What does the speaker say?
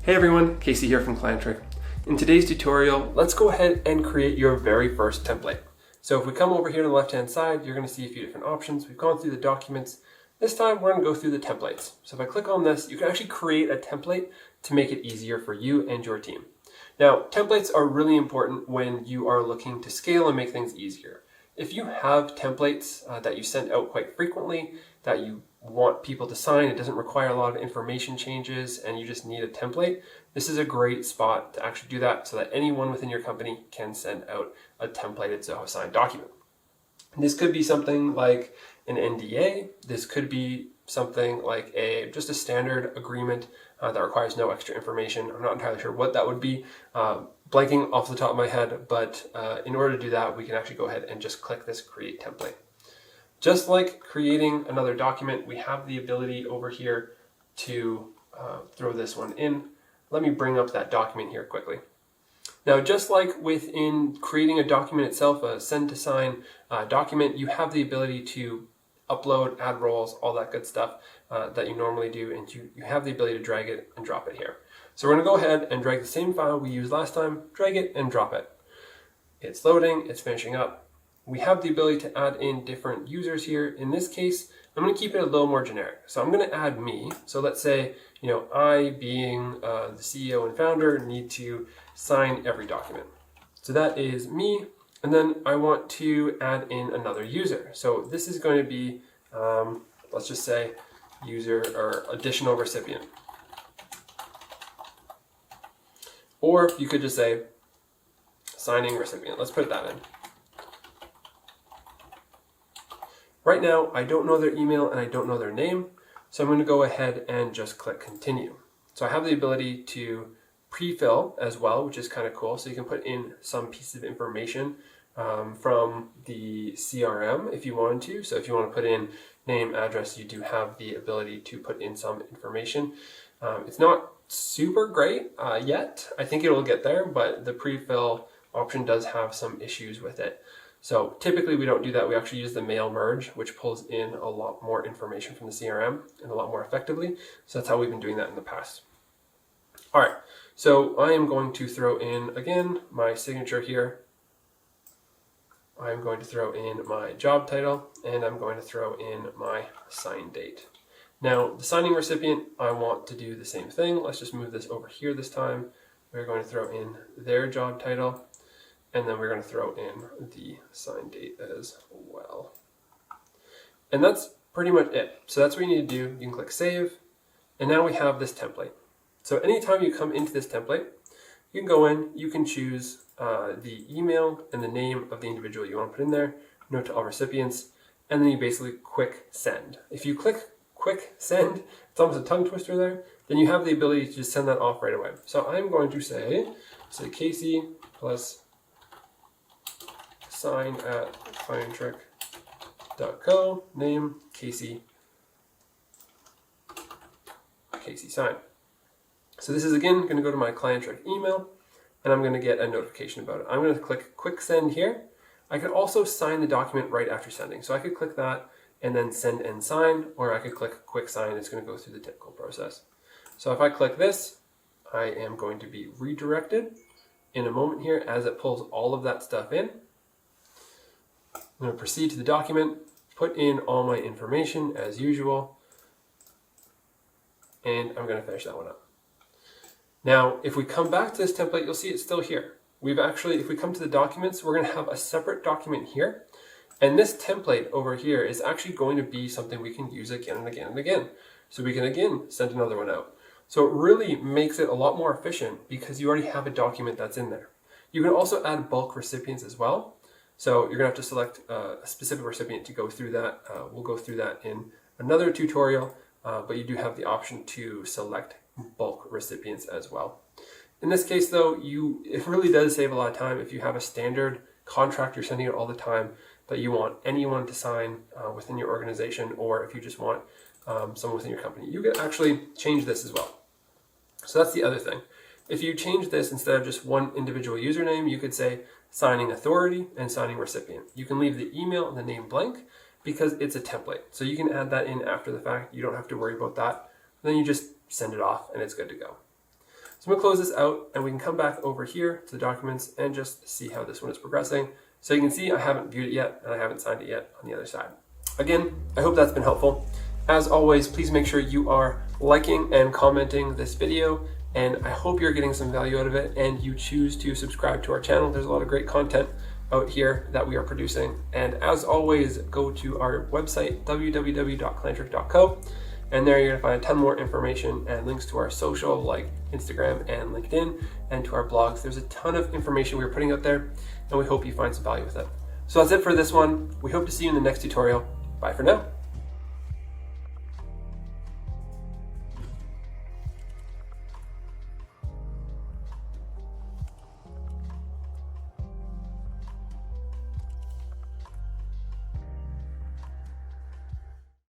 Hey everyone, Casey here from Clientric. In today's tutorial, let's go ahead and create your very first template. So if we come over here to the left-hand side, you're going to see a few different options. We've gone through the documents. This time we're going to go through the templates. So if I click on this, you can actually create a template to make it easier for you and your team. Now, templates are really important when you are looking to scale and make things easier. If you have templates that you send out quite frequently, that you want people to sign, it doesn't require a lot of information changes, and you just need a template, this is a great spot to actually do that so that anyone within your company can send out a templated Zoho Sign document. This could be something like an NDA. This could be something like just a standard agreement that requires no extra information. I'm not entirely sure what that would be, blanking off the top of my head, but in order to do that, we can actually go ahead and just click this Create Template. Just like creating another document, we have the ability over here to throw this one in. Let me bring up that document here quickly. Now, just like within creating a document itself, a send to sign document, you have the ability to upload, add roles, all that good stuff that you normally do, and you have the ability to drag it and drop it here. So we're going to go ahead and drag the same file we used last time, drag it and drop it. It's loading, it's finishing up. We have the ability to add in different users here. In this case, I'm going to keep it a little more generic. So I'm going to add me. So let's say, I being the CEO and founder need to sign every document. So that is me. And then I want to add in another user. So this is going to be, let's just say user or additional recipient. Or you could just say signing recipient. Let's put that in. Right now, I don't know their email and I don't know their name, so I'm going to go ahead and just click continue. So I have the ability to pre-fill as well, which is kind of cool. So you can put in some piece of information from the CRM if you wanted to. So if you want to put in name, address, you do have the ability to put in some information. It's not super great yet. I think it'll get there, but the pre-fill option does have some issues with it. So typically we don't do that. We actually use the mail merge, which pulls in a lot more information from the CRM and a lot more effectively. So that's how we've been doing that in the past. All right, so I am going to throw in, again, my signature here. I'm going to throw in my job title, and I'm going to throw in my sign date. Now, the signing recipient, I want to do the same thing. Let's just move this over here this time. We're going to throw in their job title. And then we're going to throw in the sign date as well. And that's pretty much it. So that's what you need to do. You can click save. And now we have this template. So anytime you come into this template, you can go in, you can choose the email and the name of the individual you want to put in there, note to all recipients, and then you basically quick send. If you click quick send, it's almost a tongue twister there, then you have the ability to just send that off right away. So I'm going to say Casey plus sign at clientric.co, name Casey sign. So this is again going to go to my Clientric email, and I'm going to get a notification about it. I'm going to click quick send here. I could also sign the document right after sending. So I could click that and then send and sign, or I could click quick sign. It's going to go through the typical process. So if I click this, I am going to be redirected in a moment here as it pulls all of that stuff in. I'm going to proceed to the document, put in all my information as usual, and I'm going to finish that one up. Now, if we come back to this template, you'll see it's still here. If we come to the documents, we're going to have a separate document here, and this template over here is actually going to be something we can use again and again and again. So we can again send another one out. So it really makes it a lot more efficient because you already have a document that's in there. You can also add bulk recipients as well. So you're going to have to select a specific recipient to go through that. We'll go through that in another tutorial, but you do have the option to select bulk recipients as well. In this case, though, it really does save a lot of time if you have a standard contract you're sending out all the time that you want anyone to sign within your organization, or if you just want someone within your company. You can actually change this as well. So that's the other thing. If you change this, instead of just one individual username, you could say signing authority and signing recipient. You can leave the email and the name blank because it's a template. So you can add that in after the fact. You don't have to worry about that. Then you just send it off and it's good to go. So I'm gonna close this out and we can come back over here to the documents and just see how this one is progressing. So you can see I haven't viewed it yet and I haven't signed it yet on the other side. Again, I hope that's been helpful. As always, please make sure you are liking and commenting this video, and I hope you're getting some value out of it and you choose to subscribe to our channel. There's a lot of great content out here that we are producing. And as always, go to our website, www.clientric.co, and there you're gonna find a ton more information and links to our social like Instagram and LinkedIn, and to our blogs. There's a ton of information we're putting out there, and we hope you find some value with it. So that's it for this one. We hope to see you in the next tutorial. Bye for now.